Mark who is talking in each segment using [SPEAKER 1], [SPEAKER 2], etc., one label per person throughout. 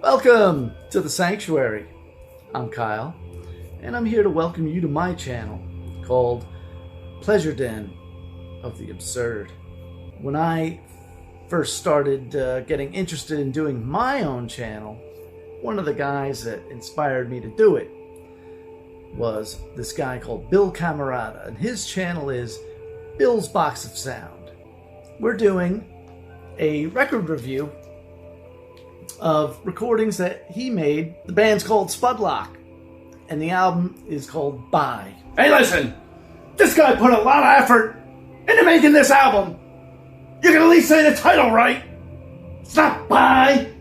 [SPEAKER 1] Welcome to the Sanctuary. I'm Kyle, and I'm here to welcome you to my channel called Pleasure Den of the Absurd. When I first started getting interested in doing my own channel, one of the guys that inspired me to do it was this guy called Bill Camerata, and his channel is Bill's Box of Sound. We're doing a record review of recordings that he made. The band's called Spudlok, and the album is called Bye. Hey, listen! This guy put a lot of effort into making this album. You can at least say the title right. It's not Bye.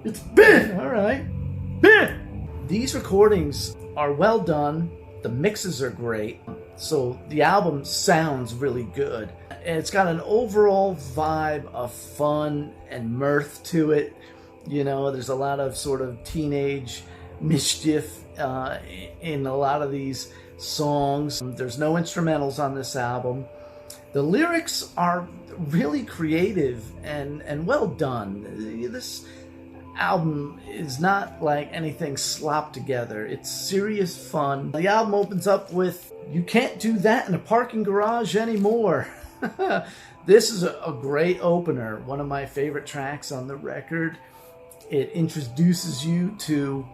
[SPEAKER 1] It's Bih. All right. Bih. These recordings are well done. The mixes are great. So the album sounds really good. And it's got an overall vibe of fun and mirth to it. You know, there's a lot of sort of teenage mischief in a lot of these songs. There's no instrumentals on this album. The lyrics are really creative and well done. This album is not like anything slopped together. It's serious fun. The album opens up with "You Can't Do That in a Parking Garage Anymore." This is a great opener. One of my favorite tracks on the record. It introduces you to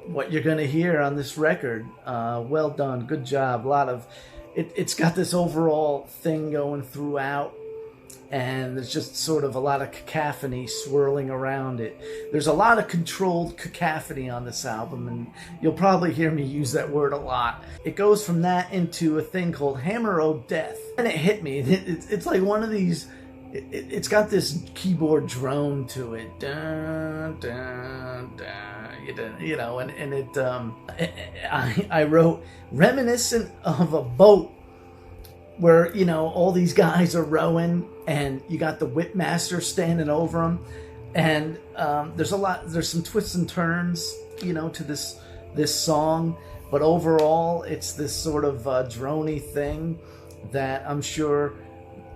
[SPEAKER 1] what you're going to hear on this record. Well done. Good job. It's got this overall thing going throughout, and there's just sort of a lot of cacophony swirling around it. There's a lot of controlled cacophony on this album, and you'll probably hear me use that word a lot. It goes from that into a thing called Hammer O' Death, and it hit me. It's like one of these... It's got this keyboard drone to it, dun, dun, dun, you know, and it. I wrote reminiscent of a boat where, you know, all these guys are rowing, and you got the whipmaster standing over them, and there's some twists and turns, you know, to this song, but overall it's this sort of droney thing that I'm sure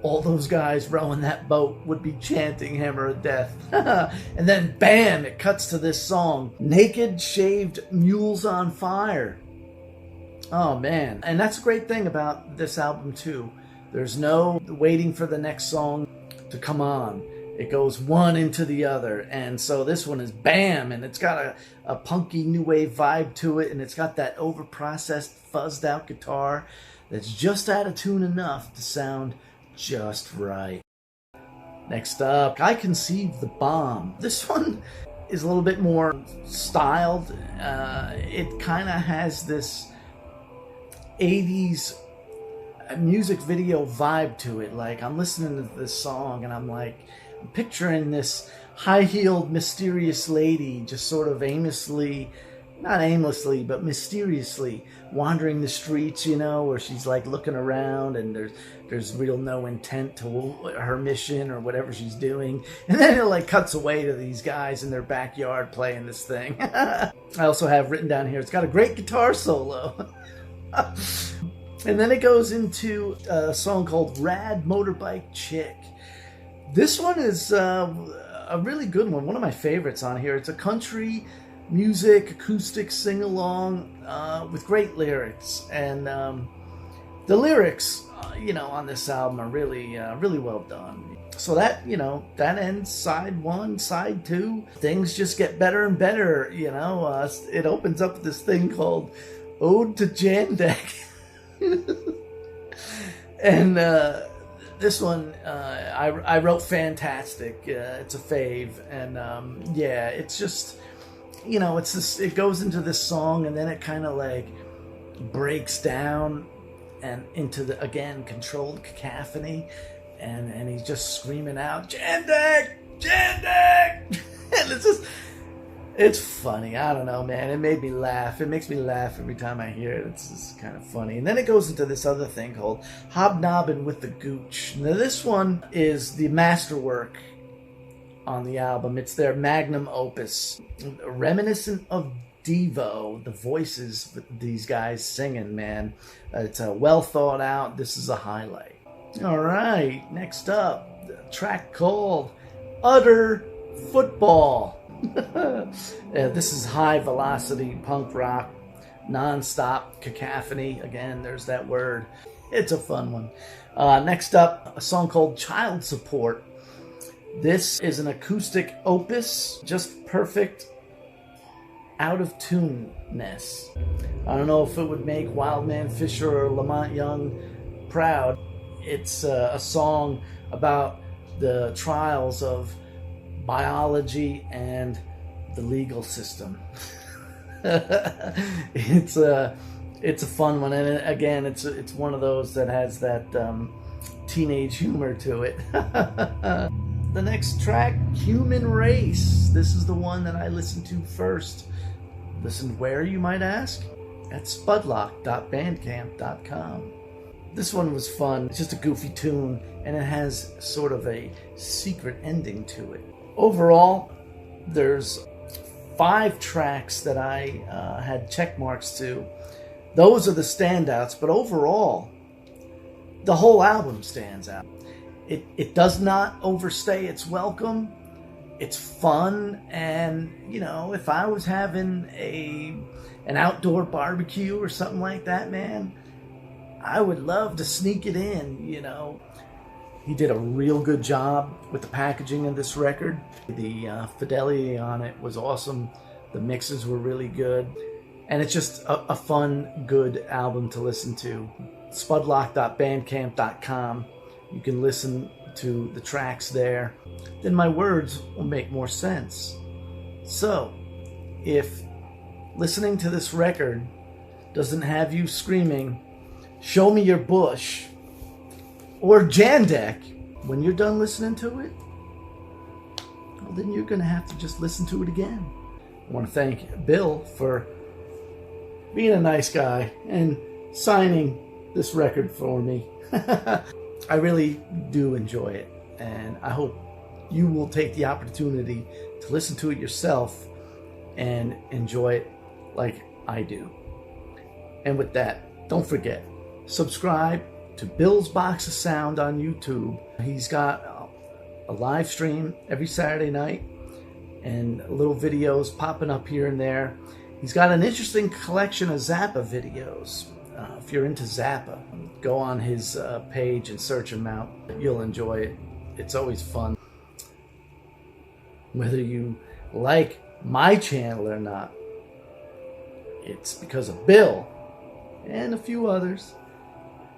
[SPEAKER 1] all those guys rowing that boat would be chanting Hammer of Death. And then bam, it cuts to this song, Naked Shaved Mules on Fire. Oh man. And that's a great thing about this album too. There's no waiting for the next song to come on. It goes one into the other. And so this one is bam, and it's got a punky new wave vibe to it, and it's got that overprocessed, fuzzed out guitar that's just out of tune enough to sound just right. Next up, I Conceived the Bomb. This one is a little bit more styled. It kind of has this 80s music video vibe to it. Like, I'm listening to this song and I'm picturing this high-heeled mysterious lady just sort of not aimlessly, but mysteriously wandering the streets, you know, where she's like looking around, and there's real no intent to her mission or whatever she's doing. And then it like cuts away to these guys in their backyard playing this thing. I also have written down here, it's got a great guitar solo. And then it goes into a song called Rad Motorbike Chick. This one is a really good one of my favorites on here. It's a country music, acoustic sing-along with great lyrics, and the lyrics, you know, on this album are really well done. So that, you know, that ends side one. Side two, things just get better and better. You know, it opens up with this thing called Ode to Jandek, and this one I wrote fantastic. It's a fave, and yeah, it's just, you know, it's this. It goes into this song, and then it kind of like breaks down and into the, again, controlled cacophony, and he's just screaming out, "Jandek, Jandek!" And it's funny. I don't know, man. It made me laugh. It makes me laugh every time I hear it. It's just kind of funny. And then it goes into this other thing called Hobnobbing with the Gooch. Now this one is the masterwork on the album. It's their magnum opus, reminiscent of Devo. The voices these guys singing, man, it's well thought out. This is a highlight. All right, next up, a track called Utter Football. This is high velocity punk rock, non-stop cacophony. Again, there's that word. It's a fun one. Next up, a song called Child Support. This is an acoustic opus, just perfect out of tune-ness. I don't know if it would make Wildman Fisher or Lamont Young proud. It's a song about the trials of biology and the legal system. It's a fun one, and again, it's one of those that has that teenage humor to it. The next track, Human Race. This is the one that I listened to first. Listen where, you might ask? At spudlok.bandcamp.com. This one was fun. It's just a goofy tune, and it has sort of a secret ending to it. Overall, there's 5 tracks that I had check marks to. Those are the standouts, but overall, the whole album stands out. It does not overstay its welcome. It's fun, and you know, if I was having an outdoor barbecue or something like that, man, I would love to sneak it in, you know. He did a real good job with the packaging of this record. The fidelity on it was awesome. The mixes were really good. And it's just a fun, good album to listen to. Spudlok.bandcamp.com. You can listen to the tracks there. Then my words will make more sense. So, if listening to this record doesn't have you screaming, "Show me your bush," or Jandek, when you're done listening to it, well, then you're going to have to just listen to it again. I want to thank Bill for being a nice guy and signing this record for me. I really do enjoy it, and I hope you will take the opportunity to listen to it yourself and enjoy it like I do. And with that, don't forget, subscribe to Bill's Box of Sound on YouTube. He's got a live stream every Saturday night and little videos popping up here and there. He's got an interesting collection of Zappa videos. If you're into Zappa, go on his page and search him out. You'll enjoy it. It's always fun. Whether you like my channel or not, it's because of Bill and a few others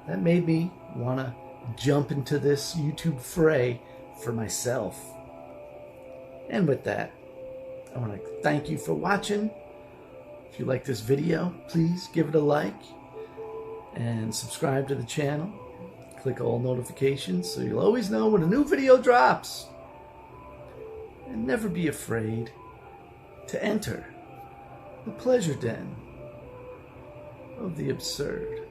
[SPEAKER 1] that made me want to jump into this YouTube fray for myself. And with that, I want to thank you for watching. If you like this video, please give it a like and subscribe to the channel. Click all notifications so you'll always know when a new video drops. And never be afraid to enter the pleasure den of the absurd.